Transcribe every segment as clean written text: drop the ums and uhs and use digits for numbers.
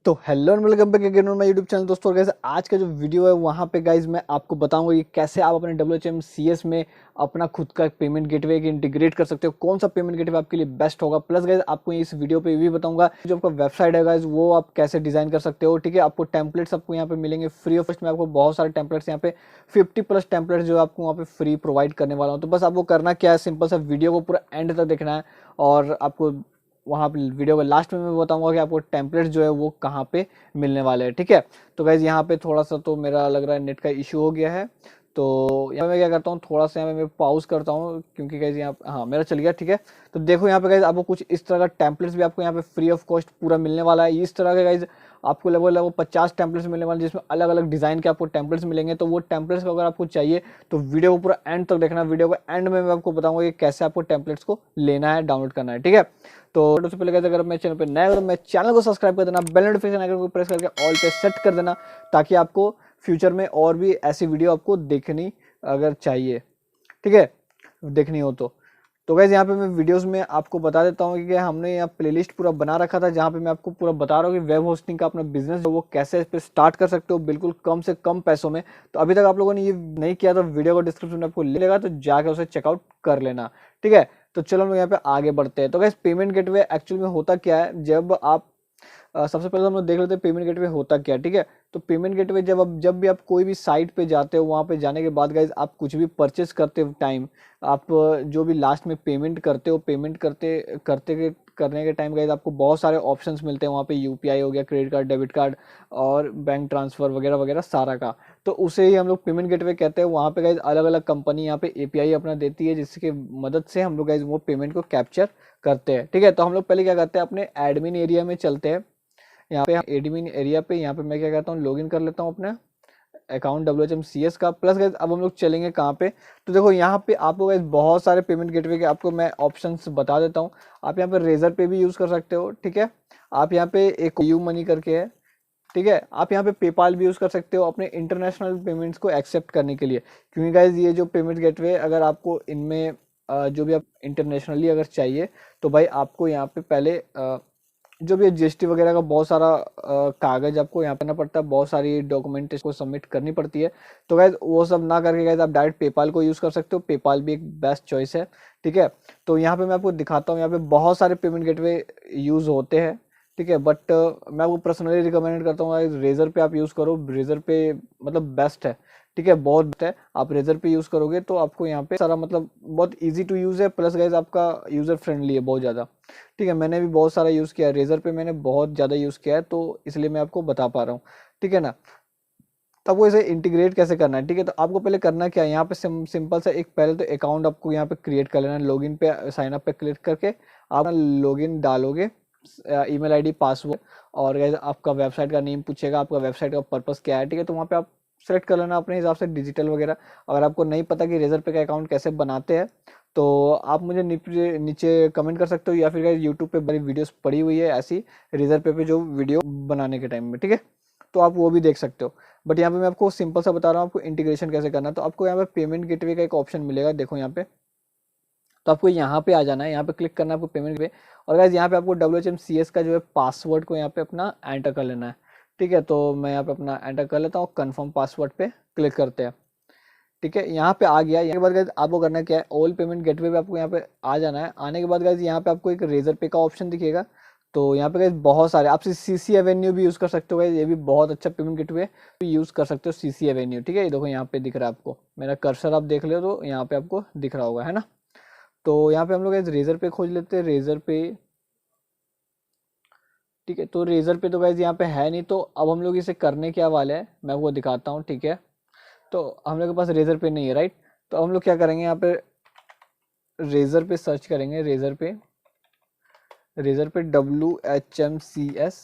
तो hello and welcome back again on my YouTube channel. दोस्तों guys, आज का जो वीडियो है वहाँ पे गाइस मैं आपको बताऊंगा कि कैसे आप अपने WHMCS में अपना खुद का पेमेंट गेटवे इंटीग्रेट कर सकते हो, कौन सा पेमेंट गेटवे आपके लिए बेस्ट होगा। प्लस गाइस आपको इस वीडियो पे ये भी बताऊंगा जो आपका वेबसाइट है गाइस वो आप कैसे डिजाइन कर सकते हो। ठीक है, आपको टेम्पलेट्स आपको यहाँ पे मिलेंगे फ्री ऑफ कॉस्ट में। आपको बहुत सारे टेम्पलेट्स यहाँ पे 50+ टेम्पलेट्स जो आपको वहाँ पे फ्री प्रोवाइड करने वाला हूँ। तो बस आपको करना क्या है, सिंपल सा वीडियो को पूरा एंड तक देखना है और आपको वहाँ पे वीडियो के लास्ट में मैं बताऊंगा कि आपको टेम्पलेट जो है वो कहाँ पे मिलने वाले हैं। ठीक है, तो गाइज यहाँ पे थोड़ा सा तो मेरा लग रहा है नेट का इशू हो गया है। तो यहाँ मैं क्या करता हूँ, थोड़ा सा यहाँ पे मैं पॉज करता हूँ क्योंकि गाइज यहाँ हाँ मेरा चल गया। ठीक है, तो देखो यहाँ पे गाइज आपको कुछ इस तरह का टेम्पलेट्स भी आपको यहाँ पे फ्री ऑफ कॉस्ट पूरा मिलने वाला है। इस तरह के गाइज आपको लगभग 50 टेम्पलेट्स मिलने वाले, जिसमें अलग अलग डिजाइन के आपको टेम्पलेट्स मिलेंगे। तो वो टेम्पलेट्स अगर आपको चाहिए तो वीडियो को पूरा एंड तक देखना। वीडियो को एंड में मैं आपको बताऊंगा कि कैसे आपको टेम्पलेट्स को लेना है, डाउनलोड करना है। ठीक है, तो सबसे पहले कहते अगर मैं चैनल पे नया हो तो मैं चैनल को सब्सक्राइब कर देना, बेल नोटिफिकेशन आइकन को प्रेस करके ऑल पे सेट कर देना, ताकि आपको फ्यूचर में और भी ऐसी वीडियो आपको देखनी अगर चाहिए, ठीक है, देखनी हो तो गाइज यहाँ पे मैं वीडियोस में आपको बता देता हूँ कि हमने यहाँ प्लेलिस्ट पूरा बना रखा था, जहाँ पे मैं आपको पूरा बता रहा हूँ कि वेब होस्टिंग का अपना बिजनेस है वो कैसे इस पे स्टार्ट कर सकते हो बिल्कुल कम से कम पैसों में। तो अभी तक आप लोगों ने ये नहीं किया तो वीडियो को डिस्क्रिप्शन में आपको मिलेगा, तो जाकर उसे चेकआउट कर लेना। ठीक है, तो चलो हम लोग यहाँ पे आगे बढ़ते हैं। तो गाइज पेमेंट गेटवे एक्चुअली में होता क्या है, जब आप सबसे पहले तो हम लोग देख लेते हैं पेमेंट गेटवे होता क्या। ठीक है, तो पेमेंट गेटवे जब भी आप कोई भी साइट पे जाते हो, वहाँ पे जाने के बाद गाइज आप कुछ भी परचेस करते हो टाइम, आप जो भी लास्ट में पेमेंट करते हो, पेमेंट करने के टाइम गाइज आपको बहुत सारे ऑप्शंस मिलते हैं। वहाँ पे यूपीआई हो गया, क्रेडिट कार्ड, डेबिट कार्ड और बैंक ट्रांसफर वगैरह वगैरह सारा का, तो उसे ही हम लोग पेमेंट गेटवे कहते हैं। वहाँ पे गाइज अलग अलग कंपनी यहाँ पे एपीआई अपना देती है, जिसकी मदद से हम लोग गाइज वो पेमेंट को कैप्चर करते हैं। ठीक है, तो हम लोग पहले क्या करते हैं, अपने एडमिन एरिया में चलते हैं। यहाँ पे एडमिन एरिया पे यहाँ पे मैं क्या करता हूँ, लॉगिन कर लेता हूँ अपना अकाउंट WHMCS का। प्लस गाइस अब हम लोग चलेंगे कहाँ पे, तो देखो यहाँ पे आपको गाइस बहुत सारे पेमेंट गेटवे के आपको मैं ऑप्शंस बता देता हूँ। आप यहाँ पे रेजर पे भी यूज कर सकते हो। ठीक है, आप यहाँ पे एक यू मनी करके है, ठीक है, आप यहाँ पे पेपाल भी यूज कर सकते हो अपने इंटरनेशनल पेमेंट्स को एक्सेप्ट करने के लिए। क्योंकि गाइज ये जो पेमेंट गेटवे अगर आपको इनमें जो भी आप इंटरनेशनली अगर चाहिए तो भाई आपको यहाँ पे पहले जो भी जीएसटी वगैरह का बहुत सारा कागज आपको यहाँ करना पड़ता है, बहुत सारी डॉक्यूमेंट को सबमिट करनी पड़ती है। तो गैस वो सब ना करके गैस आप डायरेक्ट पेपाल को यूज कर सकते हो। पेपाल भी एक बेस्ट चॉइस है। ठीक है, तो यहाँ पे मैं आपको दिखाता हूँ, यहाँ पे बहुत सारे पेमेंट गेटवे यूज होते हैं। ठीक है, बट मैं आपको पर्सनली रिकमेंड करता हूँ रेजर पे आप यूज करो। रेजर पे मतलब बेस्ट है। ठीक है, बहुत बेस्ट है। आप रेजर पे यूज करोगे तो आपको यहाँ पे सारा मतलब बहुत इजी टू यूज है, प्लस गाइज आपका यूजर फ्रेंडली है बहुत ज्यादा। ठीक है, मैंने भी बहुत सारा यूज़ किया है रेजर पे, मैंने बहुत ज़्यादा यूज़ किया है, तो इसलिए मैं आपको बता पा रहा हूँ। ठीक है ना, तो आपको इसे इंटीग्रेट कैसे करना है। ठीक है, तो आपको पहले करना क्या है, यहाँ पे सिंपल सा एक पहले तो अकाउंट आपको यहाँ पे क्रिएट कर लेना है। लॉगिन पे साइन अप पे क्लिक करके आप लॉगिन डालोगे, ईमेल आईडी, पासवर्ड, और guys, आपका वेबसाइट का नेम पूछेगा, आपका वेबसाइट का पर्पस क्या है। ठीक है, तो वहाँ पे आप सेलेक्ट कर लेना अपने हिसाब से डिजिटल वगैरह। अगर आपको नहीं पता कि रेजर पे का अकाउंट कैसे बनाते हैं तो आप मुझे नीचे नीचे कमेंट कर सकते हो, या फिर यूट्यूब पे बड़ी वीडियोस पड़ी हुई है ऐसी रेजर पे जो वीडियो बनाने के टाइम में। ठीक है, तो आप वो भी देख सकते हो। बट यहाँ पे मैं आपको सिंपल सा बता रहा हूँ आपको इंटीग्रेशन कैसे करना है। तो आपको यहाँ पे पेमेंट गेटवे का एक ऑप्शन मिलेगा, देखो यहाँ पे। तो आपको यहाँ पे आ जाना है, यहाँ पे क्लिक करना है आपको पेमेंट पे, और गाइस यहाँ पे आपको WHMCS का जो है पासवर्ड को यहाँ पे अपना एंटर कर लेना है। ठीक है, तो मैं यहाँ पे अपना एंटर कर लेता हूँ, कंफर्म पासवर्ड पे क्लिक करते हैं। ठीक है, यहाँ पे आ गया। यहाँ के बाद गाइस आपको करना क्या है, ऑल पेमेंट गेटवे पे आपको यहाँ पे आ जाना है। आने के बाद गाइस यहाँ पे आपको एक रेजर पे का ऑप्शन दिखेगा। तो यहाँ पे गाइस बहुत सारे आप CC एवेन्यू भी यूज कर सकते हो गाइस, ये भी बहुत अच्छा पेमेंट गेटवे यूज कर सकते हो, CC एवेन्यू। ठीक है, ये देखो यहाँ पे दिख रहा है आपको, मेरा कर्सर आप देख ले तो यहाँ पे आपको दिख रहा होगा, है ना। तो यहाँ पे हम लोग रेजर पे खोज लेते हैं, रेजर पे। ठीक है, तो रेजर पे तो गाइज यहाँ पे है नहीं, तो अब हम लोग इसे करने क्या वाले हैं मैं वो दिखाता हूँ। ठीक है, तो हम लोग के पास रेजर पे नहीं है, राइट। तो हम लोग क्या करेंगे, यहाँ पे रेजर पे सर्च करेंगे, रेजर पे WHMCS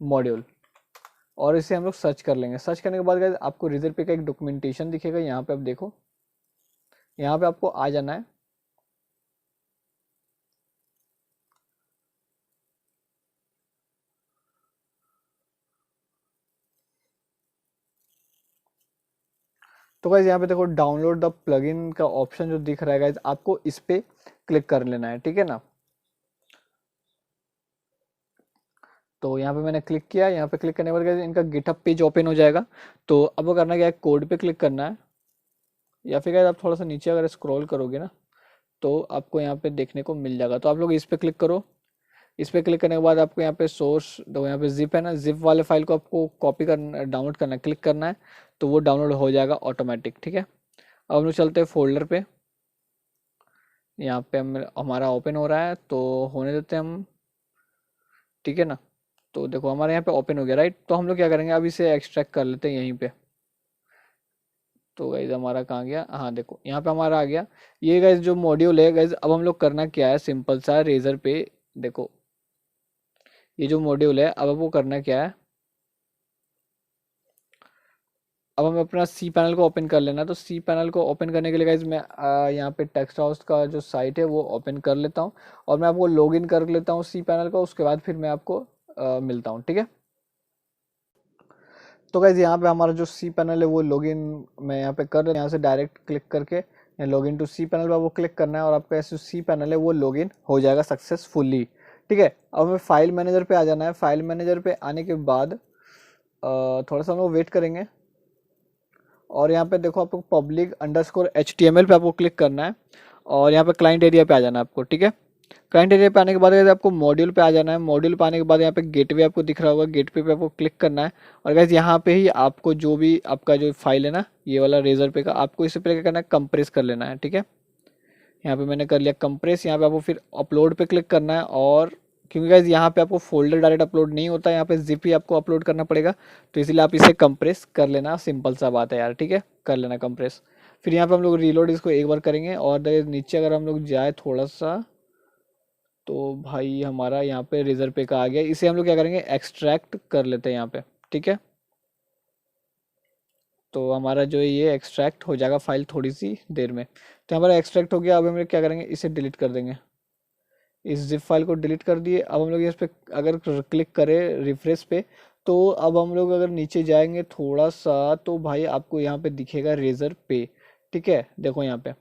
मॉड्यूल, और इसे हम लोग सर्च कर लेंगे। सर्च करने के बाद गाइज आपको रेजर पे का एक डॉक्यूमेंटेशन दिखेगा, यहाँ पे आप देखो, यहाँ पे आपको आ जाना है। तो गाइज यहाँ पे देखो डाउनलोड द प्लगइन का ऑप्शन जो दिख रहा है गाइज, आपको इस पे क्लिक कर लेना है। ठीक है ना, तो यहाँ पे मैंने क्लिक किया, यहाँ पे क्लिक करने के बाद guys इनका गिटहब पेज ओपन हो जाएगा। तो अब वो करना क्या है, कोड पे क्लिक करना है, या फिर guys आप थोड़ा सा नीचे अगर स्क्रॉल करोगे ना तो आपको यहाँ पे देखने को मिल जाएगा। तो आप लोग इस पे क्लिक करो। इस पे क्लिक करने के बाद आपको यहाँ पे सोर्स, तो यहाँ पे जिप है ना, जिप वाले फाइल को आपको कॉपी करना, डाउनलोड करना है, क्लिक करना है, तो वो डाउनलोड हो जाएगा ऑटोमेटिक। ठीक है, अब हम लोग चलते हैं फोल्डर पे। यहाँ पे हमारा ओपन हो रहा है, तो होने देते हैं हम, ठीक है ना। तो देखो हमारे यहाँ पे ओपन हो गया, राइट। तो हम लोग क्या करेंगे, अब इसे एक्सट्रैक्ट कर लेते हैं यहीं पे। तो गाइज हमारा कहाँ गया, हाँ देखो यहाँ पे हमारा आ गया। ये गाइज जो मॉड्यूल है गाइज, अब हम लोग करना क्या है, सिंपल सा रेजर पे देखो, ये जो मॉड्यूल है अब वो करना क्या है, अब हमें अपना सी पैनल को ओपन कर लेना। तो सी पैनल को ओपन करने के लिए गाइज मैं यहाँ पे टेक्स्ट हाउस का जो साइट है वो ओपन कर लेता हूँ, और मैं आपको लॉगिन कर लेता हूँ सी पैनल को, उसके बाद फिर मैं आपको मिलता हूँ, ठीक है। तो गाइज यहाँ पे हमारा जो सी पैनल है वो लॉगिन मैं यहाँ पे कर रहा हूँ। यहाँ से डायरेक्ट क्लिक करके लॉगिन टू सी पैनल पर वो क्लिक करना है, और आपका ऐसे सी पैनल है वो लॉगिन हो जाएगा सक्सेसफुली। ठीक है, अब हमें फाइल मैनेजर पे आ जाना है। फाइल मैनेजर पे आने के बाद थोड़ा सा हम लोग वेट करेंगे, और यहाँ पे देखो आपको पब्लिक अंडरस्कोर HTML पे आपको क्लिक करना है, और यहाँ पे क्लाइंट एरिया पे आ जाना है आपको। ठीक है, क्लाइंट एरिया पे आने के बाद आपको मॉड्यूल पे आ जाना है। मॉड्यूल पे आने के बाद यहाँ पे गेटवे आपको दिख रहा होगा, गेटवे पे आपको क्लिक करना है, और गाइस यहाँ पे ही आपको जो भी आपका जो फाइल है ना, ये वाला रेजर पे का, आपको इसे पे क्या करना है, कंप्रेस कर लेना है। ठीक है, यहाँ पे मैंने कर लिया कंप्रेस। यहाँ पे आपको फिर अपलोड पे क्लिक करना है, और क्योंकि गाइज यहाँ पे आपको फोल्डर डायरेक्ट अपलोड नहीं होता है, यहाँ पे जिप ही आपको अपलोड करना पड़ेगा, तो इसलिए आप इसे कंप्रेस कर लेना। सिंपल सा बात है यार, ठीक है, कर लेना कंप्रेस। फिर यहाँ पे हम लोग रीलोड इसको एक बार करेंगे, और नीचे अगर हम लोग जाए थोड़ा सा, तो भाई हमारा यहाँ पे रेजर पे का आ गया। इसे हम लोग क्या करेंगे, एक्सट्रैक्ट कर लेते हैं यहाँ पे। ठीक है, तो हमारा जो है ये एक्सट्रैक्ट हो जाएगा फाइल थोड़ी सी देर में। तो हमारा एक्सट्रैक्ट हो गया। अब हम लोग क्या करेंगे, इसे डिलीट कर देंगे। इस जिप फाइल को डिलीट कर दिए। अब हम लोग इस पे अगर क्लिक करें रिफ्रेश पे, तो अब हम लोग अगर नीचे जाएंगे थोड़ा सा, तो भाई आपको यहाँ पे दिखेगा रेजर पे। ठीक है, देखो यहाँ पे,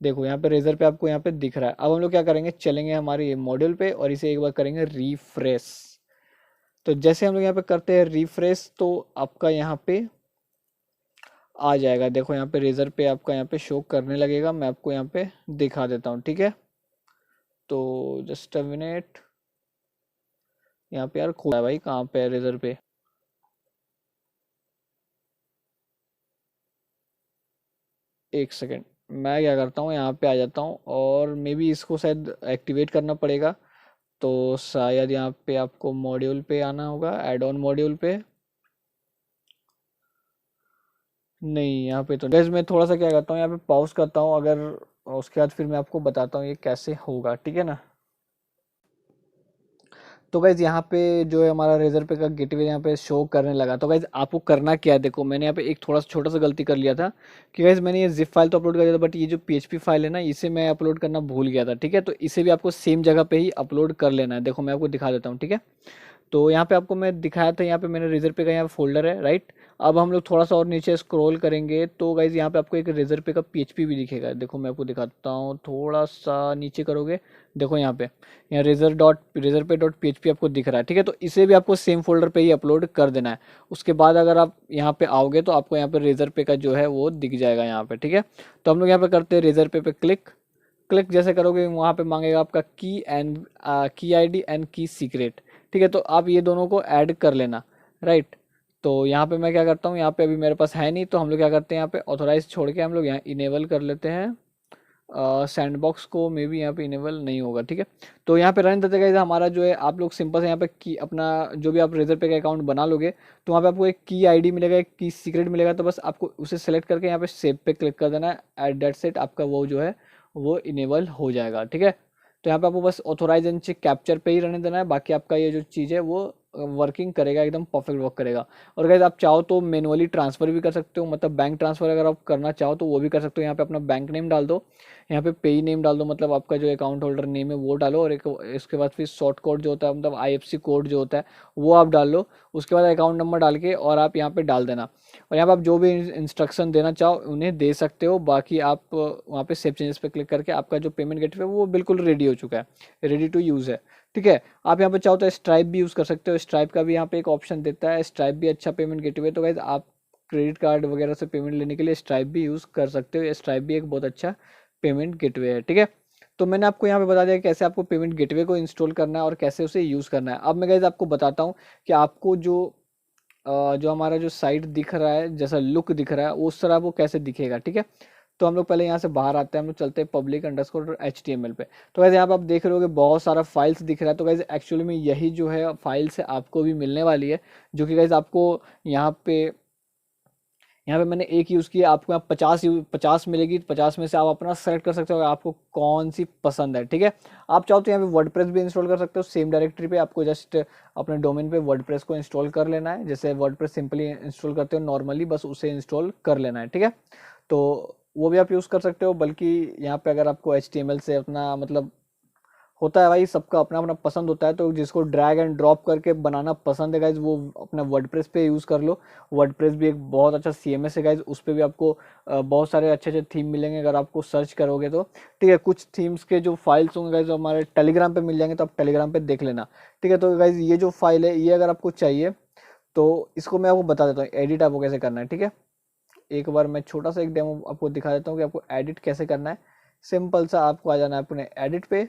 देखो यहाँ पे रेजर पे आपको यहाँ पे दिख रहा है। अब हम लोग क्या करेंगे, चलेंगे हमारे ये मॉड्यूल पे, और इसे एक बार करेंगे रिफ्रेश। तो जैसे हम लोग यहाँ पे करते हैं रिफ्रेश, तो आपका यहाँ पे आ जाएगा। देखो यहाँ पे रेजर पे आपका यहाँ पे शो करने लगेगा। मैं आपको यहाँ पे दिखा देता हूँ, ठीक है। तो जस्ट अ मिनट, यहाँ पे यार खोला है भाई, कहाँ पे है रेजर पे, एक सेकेंड। मैं क्या करता हूँ, यहाँ पे आ जाता हूँ, और मे बी इसको शायद एक्टिवेट करना पड़ेगा। तो शायद यहाँ पे आपको मॉड्यूल पे आना होगा, एड ऑन मॉड्यूल पे। नहीं, यहाँ पे तो गैस मैं थोड़ा सा क्या करता हूँ, यहाँ पे पॉज करता हूँ, अगर उसके बाद फिर मैं आपको बताता हूँ ये कैसे होगा, ठीक है ना। तो गाइज यहाँ पे जो है हमारा रेजर पे का गेटवे यहाँ पे शो करने लगा। तो गाइज आपको करना क्या है, देखो मैंने यहाँ पे एक थोड़ा सा छोटा सा गलती कर लिया था कि गाइज मैंने ये जिप फाइल तो अपलोड कर दिया था, बट ये जो PHP फाइल है ना, इसे मैं अपलोड करना भूल गया था। ठीक है, तो इसे भी आपको सेम जगह पे ही अपलोड कर लेना है। देखो मैं आपको दिखा देता हूँ, ठीक है। तो यहाँ पे आपको मैं दिखाया था, यहाँ पे मैंने रेजर पे का यहाँ फोल्डर है, राइट। अब हम लोग थोड़ा सा और नीचे स्क्रॉल करेंगे, तो गाइज यहाँ पे आपको एक रेजर पे का PHP भी दिखेगा। देखो मैं आपको दिखाता हूँ, थोड़ा सा नीचे करोगे, देखो यहाँ पे, यहाँ रेजर पे डॉट PHP आपको दिख रहा है। ठीक है, तो इसे भी आपको सेम फोल्डर पे ही अपलोड कर देना है। उसके बाद अगर आप यहाँ पे आओगे, तो आपको यहाँ पे रेजर पे का जो है वो दिख जाएगा यहाँ पे। ठीक है, तो हम लोग यहाँ पे करते हैं रेजर पे क्लिक। क्लिक जैसे करोगे, वहाँ पे मांगेगा आपका की ID एंड की सीक्रेट। ठीक है, तो आप ये दोनों को ऐड कर लेना, राइट। तो यहाँ पे मैं क्या करता हूँ, यहाँ पे अभी मेरे पास है नहीं, तो हम लोग क्या करते हैं, यहाँ पे ऑथोराइज छोड़ के हम लोग यहाँ इनेबल कर लेते हैं। सैंडबॉक्स को मे बी यहाँ पे इनेबल नहीं होगा। ठीक है, तो यहाँ पे रन देते गाइस हमारा जो है, आप लोग सिंपल से यहाँ पे की अपना जो भी आप रेजर पे का अकाउंट बना लोगे, तो वहाँ पे आपको एक की ID मिलेगा, एक की सीक्रेट मिलेगा। तो बस आपको उसे सेलेक्ट करके यहाँ पे सेव पे क्लिक कर देना है। एट दैट सेट आपका वो जो है वो इनेबल हो जाएगा। ठीक है, तो यहाँ पे आपको बस ऑथोराइज एंड चेक कैप्चर पे ही रहने देना है, बाकी आपका ये जो चीज़ है वो वर्किंग करेगा, एकदम परफेक्ट वर्क करेगा। और गाइस आप चाहो तो मैनुअली ट्रांसफर भी कर सकते हो, मतलब बैंक ट्रांसफर अगर आप करना चाहो तो वो भी कर सकते हो। यहाँ पे अपना बैंक नेम डाल दो, यहाँ पे पेई नेम डाल दो, मतलब आपका जो अकाउंट होल्डर नेम है वो डालो, और एक इसके बाद फिर शॉर्ट कोड जो होता है, मतलब IFSC कोड जो होता है वो आप डाल लो। उसके बाद अकाउंट नंबर डाल के और आप यहाँ पे डाल देना, और यहाँ पे आप जो भी इंस्ट्रक्शन देना चाहो उन्हें दे सकते हो। बाकी आप वहाँ पे सेव चेंजेस पे क्लिक करके आपका जो पेमेंट गेटवे है वो बिल्कुल रेडी हो चुका है, रेडी टू यूज़ है। ठीक है। आप यहाँ पे चाहो तो स्ट्राइप भी यूज़ कर सकते हो, स्ट्राइप का भी यहाँ पे एक ऑप्शन देता है, स्ट्राइप भी अच्छा पेमेंट गेटवे। तो गाइज आप क्रेडिट कार्ड वगैरह से पेमेंट लेने के लिए स्ट्राइप भी यूज़ कर सकते हो, स्ट्राइप भी एक बहुत अच्छा पेमेंट गेटवे है। ठीक है, तो मैंने आपको यहाँ पे बता दिया कैसे आपको पेमेंट गेटवे को इंस्टॉल करना है और कैसे उसे यूज़ करना है। अब मैं गाइज आपको बताता हूँ कि आपको जो हमारा जो साइट दिख रहा है, जैसा लुक दिख रहा है, उस तरह वो कैसे दिखेगा। ठीक है, तो हम लोग पहले यहाँ से बाहर आते हैं, हम लोग चलते हैं public_html पे। तो वैसे यहाँ पे आप देख रहे हो कि बहुत सारा फाइल्स दिख रहा है। तो वैसे एक्चुअली में यही जो है फाइल्स है आपको भी मिलने वाली है, जो कि गाइज आपको यहाँ पे मैंने एक यूज़ किया, आपको यहाँ 50 मिलेगी। 50 में से आप अपना सेलेक्ट कर सकते हो आपको कौन सी पसंद है। ठीक है, आप चाहो तो यहाँ पे वर्डप्रेस भी इंस्टॉल कर सकते हो, सेम डायरेक्टरी पे आपको जस्ट अपने डोमेन पे वर्डप्रेस को इंस्टॉल कर लेना है। जैसे वर्डप्रेस सिंपली इंस्टॉल करते हो नॉर्मली, बस उसे इंस्टॉल कर लेना है। ठीक है, तो वो भी आप यूज़ कर सकते हो। बल्कि यहाँ पे अगर आपको HTML से अपना मतलब होता है भाई, सबका अपना अपना पसंद होता है, तो जिसको ड्रैग एंड ड्रॉप करके बनाना पसंद है गाइज, वो अपना वर्डप्रेस पे यूज़ कर लो। वर्डप्रेस भी एक बहुत अच्छा CMS है गाइज, उस पर भी आपको बहुत सारे अच्छे अच्छे थीम मिलेंगे अगर आपको सर्च करोगे तो। ठीक है, कुछ थीम्स के जो फाइल्स होंगे गाइज हमारे टेलीग्राम पे मिल जाएंगे, तो आप टेलीग्राम पे देख लेना। ठीक है, तो गाइज ये जो फाइल है ये अगर आपको चाहिए तो इसको मैं आपको बता देता हूँ एडिट आपको कैसे करना है। ठीक है, एक बार मैं छोटा सा एक डेमो आपको दिखा देता हूँ कि आपको एडिट कैसे करना है। सिंपल सा आपको आ जाना है अपने एडिट पे।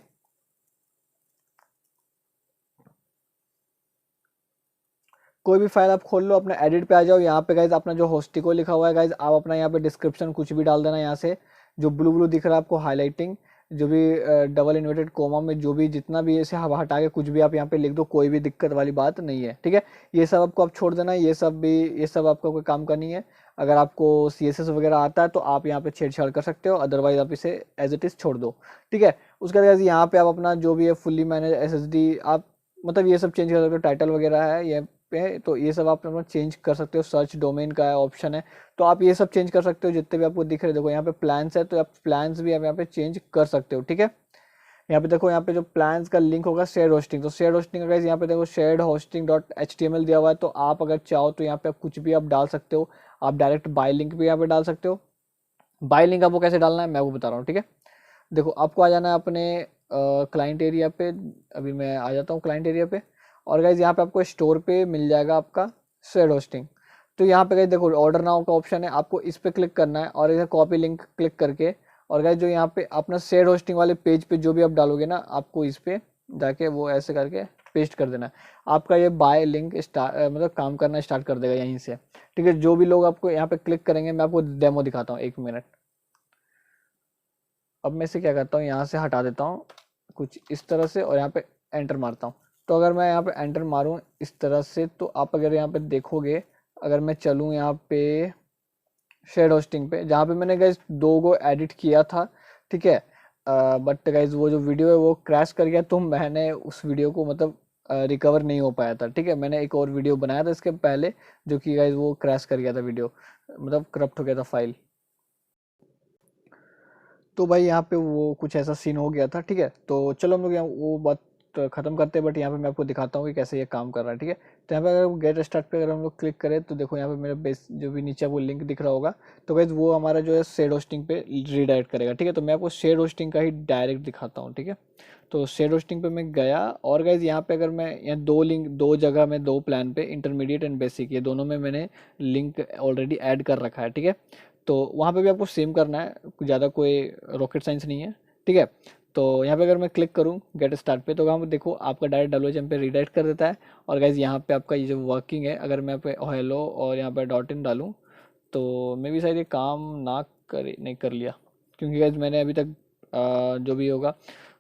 कोई भी फाइल आप खोल लो, अपना एडिट पे आ जाओ। यहाँ पे गाइज अपना जो होस्टिको लिखा हुआ है गाइज, आप अपना यहाँ पे डिस्क्रिप्शन कुछ भी डाल देना। यहाँ से जो ब्लू ब्लू दिख रहा है आपको हाईलाइटिंग, जो भी डबल इन्वर्टेड कोमा में जो भी जितना भी इसे हटा के कुछ भी आप यहाँ पे लिख दो, कोई भी दिक्कत वाली बात नहीं है। ठीक है, ये सब आपको आप छोड़ देना है, ये सब आपका कोई काम का नहीं है। अगर आपको CSS वगैरह आता है तो आप यहाँ पे छेड़छाड़ कर सकते हो, अदरवाइज आप इसे एज इट इज छोड़ दो। ठीक है, उसके बाद यहाँ पे आप अपना जो भी है फुल्ली मैनेज SSD आप मतलब ये सब चेंज कर सकते हो, टाइटल वगैरह है ये पे, तो ये सब आप अपना चेंज कर सकते हो। सर्च डोमेन का ऑप्शन है, तो आप ये सब चेंज कर सकते हो जितने भी आपको दिख रहे। देखो यहाँ पे प्लान्स है, तो आप प्लान्स भी आप यहाँ पे चेंज कर सकते हो। ठीक है, यहाँ पे देखो, यहाँ पे जो प्लान्स का लिंक होगा शेयर होस्टिंग, तो शेयर होस्टिंग का यहाँ पे देखो शेयर्ड होस्टिंग .html दिया हुआ है। तो आप अगर चाहो तो यहाँ पे आप कुछ भी आप डाल सकते हो। आप डायरेक्ट बाय लिंक भी यहाँ पे डाल सकते हो। बाय लिंक आपको कैसे डालना है मैं वो बता रहा हूँ। ठीक है, देखो आपको आ जाना है अपने क्लाइंट एरिया पे। अभी मैं आ जाता हूँ क्लाइंट एरिया पे, और गाइज यहाँ पे आपको स्टोर पे मिल जाएगा आपका शेयर होस्टिंग। तो यहाँ पे गाइज देखो ऑर्डर नाउ का ऑप्शन है, आपको इस पे क्लिक करना है और इसे कॉपी लिंक क्लिक करके, और गाइज जो यहाँ पे अपना शेयर होस्टिंग वाले पेज पे जो भी आप डालोगे ना, आपको इस पे जाके वो ऐसे करके पेस्ट कर देना है। आपका ये बाय लिंक मतलब काम करना स्टार्ट कर देगा यहीं से। ठीक है, जो भी लोग आपको यहाँ पे क्लिक करेंगे, मैं आपको डेमो दिखाता हूँ, 1 मिनट। अब मैं इसे क्या करता हूँ, यहाँ से हटा देता हूँ कुछ इस तरह से, और यहाँ पे एंटर मारता हूँ। तो अगर मैं यहाँ पे एंटर मारूँ इस तरह से, तो आप अगर यहाँ पे देखोगे, अगर मैं चलूँ यहाँ पे शेयर होस्टिंग पे, जहाँ पे मैंने गाइज 2 गो एडिट किया था। ठीक है, बट गाइज वो जो वीडियो है वो क्रैश कर गया, तो मैंने उस वीडियो को मतलब रिकवर नहीं हो पाया था। ठीक है, मैंने एक और वीडियो बनाया था इसके पहले, जो कि गाइज वो क्रैश कर गया था वीडियो, मतलब करप्ट हो गया था फाइल। तो भाई यहाँ पे वो कुछ ऐसा सीन हो गया था। ठीक है, तो चलो हम लोग यहाँ वो बात खत्म करते हैं, बट यहाँ पे मैं आपको दिखाता हूँ कि कैसे ये काम कर रहा है। ठीक है, तो यहाँ पे अगर गेट स्टार्ट पे अगर हम लोग क्लिक करें, तो देखो यहाँ पे मेरा बेस जो भी नीचे वो लिंक दिख रहा होगा, तो गाइज वो हमारा जो है शेयर होस्टिंग पे रीडायरेक्ट करेगा। ठीक है, तो मैं आपको शेयर होस्टिंग का ही डायरेक्ट दिखाता हूँ। ठीक है, तो शेयर होस्टिंग पे मैं गया, और गाइज यहाँ पे अगर मैं यहाँ 2 लिंक 2 जगह में 2 प्लान पे इंटरमीडिएट एंड बेसिक, ये दोनों में मैंने लिंक ऑलरेडी ऐड कर रखा है। ठीक है, तो वहाँ पे भी आपको सेम करना है, ज़्यादा कोई रॉकेट साइंस नहीं है। ठीक है, तो यहाँ पे अगर मैं क्लिक करूँ गेट स्टार्ट पे, तो वहाँ पे देखो आपका डायरेक्ट WHM पे रीडायरेक्ट कर देता है। और गाइज यहाँ पे आपका ये जो वर्किंग है, अगर मैं पे हेलो और यहाँ पे .in डालूँ, तो मे भी शायद ये काम ना करे, नहीं कर लिया, क्योंकि गाइज मैंने अभी तक जो भी होगा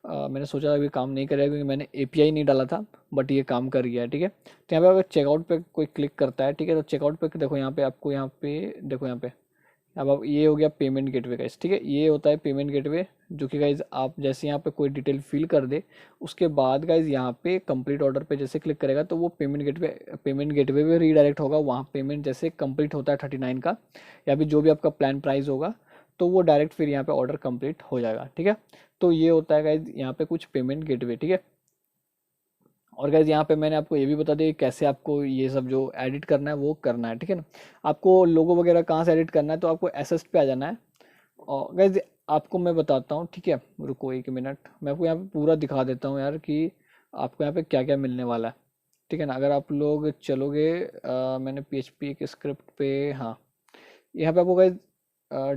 मैंने सोचा अभी काम नहीं करेगा, क्योंकि मैंने API नहीं डाला था, बट ये काम कर गया है। ठीक है, तो यहाँ पे अगर चेकआउट पे कोई क्लिक करता है, ठीक है, तो चेकआउट पे देखो यहाँ पे आपको यहाँ पे देखो यहाँ पे अब ये हो गया पेमेंट गेटवे गाइस। ठीक है, ये होता है पेमेंट गेटवे, जो कि गाइज आप जैसे यहाँ पे कोई डिटेल फिल कर दे, उसके बाद गाइज यहाँ पे कंप्लीट ऑर्डर पे जैसे क्लिक करेगा, तो वो पेमेंट गेटवे पे रीडायरेक्ट होगा। वहाँ पेमेंट जैसे कंप्लीट होता है 39 का, या फिर जो भी आपका प्लान प्राइस होगा, तो वो डायरेक्ट फिर यहाँ पे ऑर्डर कंप्लीट हो जाएगा। ठीक है, तो ये होता है गाइज यहाँ पे कुछ पेमेंट गेटवे। ठीक है, और गाइज यहाँ पे मैंने आपको ये भी बता दिया कि कैसे आपको ये सब जो एडिट करना है वो करना है। ठीक है ना, आपको लोगो वगैरह कहाँ से एडिट करना है, तो आपको एसएस पे आ जाना है। और गाइज आपको मैं बताता हूँ। ठीक है, रुको 1 मिनट, मैं आपको यहाँ पे पूरा दिखा देता हूँ यार कि आपको यहाँ पे क्या क्या मिलने वाला है, ठीक है ना। अगर आप लोग चलोगे मैंने PHP के स्क्रिप्ट पे, हाँ यहाँ पे आपको गाइज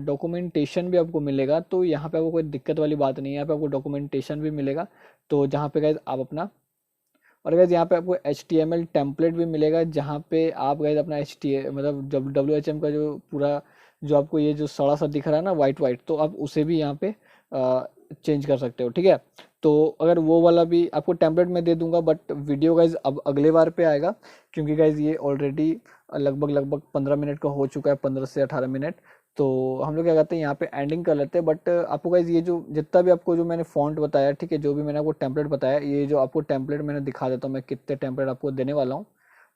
डॉक्यूमेंटेशन भी आपको मिलेगा, तो यहाँ पे आपको कोई दिक्कत वाली बात नहीं है, यहाँ पे आपको डॉक्यूमेंटेशन भी मिलेगा। तो जहाँ पे गाइज आप अपना, और गाइज यहाँ पे आपको HTML टेम्पलेट भी मिलेगा, जहाँ पे आप गाइज अपना मतलब जब WHM का जो पूरा जो आपको ये जो सड़ा सा दिख रहा है ना वाइट वाइट, तो आप उसे भी यहाँ पे चेंज कर सकते हो, ठीक है। तो अगर वो वाला भी आपको टेम्पलेट में दे दूंगा, बट वीडियो गाइज अब अगले बार पे आएगा, क्योंकि गाइज ये ऑलरेडी लगभग लगभग 15 मिनट का हो चुका है, 15 से 18 मिनट। तो हम लोग क्या करते हैं यहाँ पे एंडिंग कर लेते हैं। बट आपको गाइज ये जो जितना भी आपको जो मैंने फॉन्ट बताया, ठीक है, जो भी मैंने आपको टेम्पलेट बताया, ये जो आपको टेम्पलेट मैंने दिखा देता हूँ मैं कितने टेम्पलेट आपको देने वाला हूँ।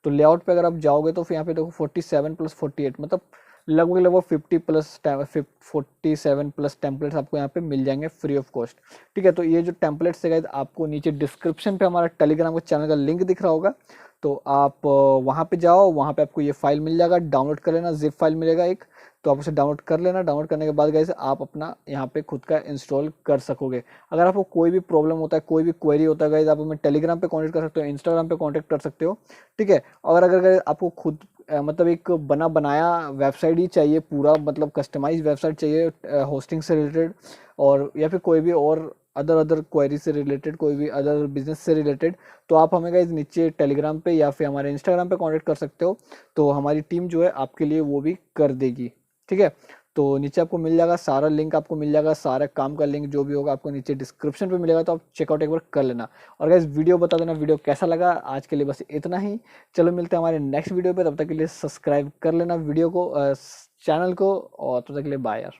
तो लेआउट पे अगर आप जाओगे तो फिर यहाँ पे देखो 47 + 48, मतलब लगभग लगभग 47 प्लस टेम्पलेट्स आपको यहाँ पे मिल जाएंगे फ्री ऑफ कॉस्ट, ठीक है। तो ये जो टेम्पलेट्स है गाइज, आपको नीचे डिस्क्रिप्शन पे हमारा टेलीग्राम का चैनल का लिंक दिख रहा होगा, तो आप वहाँ पे जाओ, वहाँ पे आपको ये फाइल मिल जाएगा, डाउनलोड कर लेना, जिप फाइल मिलेगा एक, तो आप उसे डाउनलोड कर लेना। डाउनलोड करने के बाद गाइस आप अपना यहाँ पे खुद का इंस्टॉल कर सकोगे। अगर आपको कोई भी प्रॉब्लम होता है, कोई भी क्वेरी होता है गाइस, आप हमें टेलीग्राम पे कांटेक्ट कर सकते हो, इंस्टाग्राम पे कांटेक्ट कर सकते हो, ठीक है। और अगर अगर आपको खुद मतलब एक बना बनाया वेबसाइट ही चाहिए, पूरा मतलब कस्टमाइज वेबसाइट चाहिए होस्टिंग से रिलेटेड, और या फिर कोई भी और अदर अदर क्वेरी से रिलेटेड, कोई भी अदर बिजनेस से रिलेटेड, तो आप हमें गाइस नीचे टेलीग्राम पे या फिर हमारे इंस्टाग्राम पे कांटेक्ट कर सकते हो। तो हमारी टीम जो है आपके लिए वो भी कर देगी, ठीक है। तो नीचे आपको मिल जाएगा सारा लिंक, आपको मिल जाएगा सारा काम का लिंक, जो भी होगा आपको नीचे डिस्क्रिप्शन पे मिलेगा, तो आप चेकआउट एक बार कर लेना। और गाइस वीडियो बता देना वीडियो कैसा लगा। आज के लिए बस इतना ही, चलो मिलते हैं हमारे नेक्स्ट वीडियो पे, तब तक के लिए सब्सक्राइब कर लेना वीडियो को, चैनल को, और तब तक के लिए बाय यार।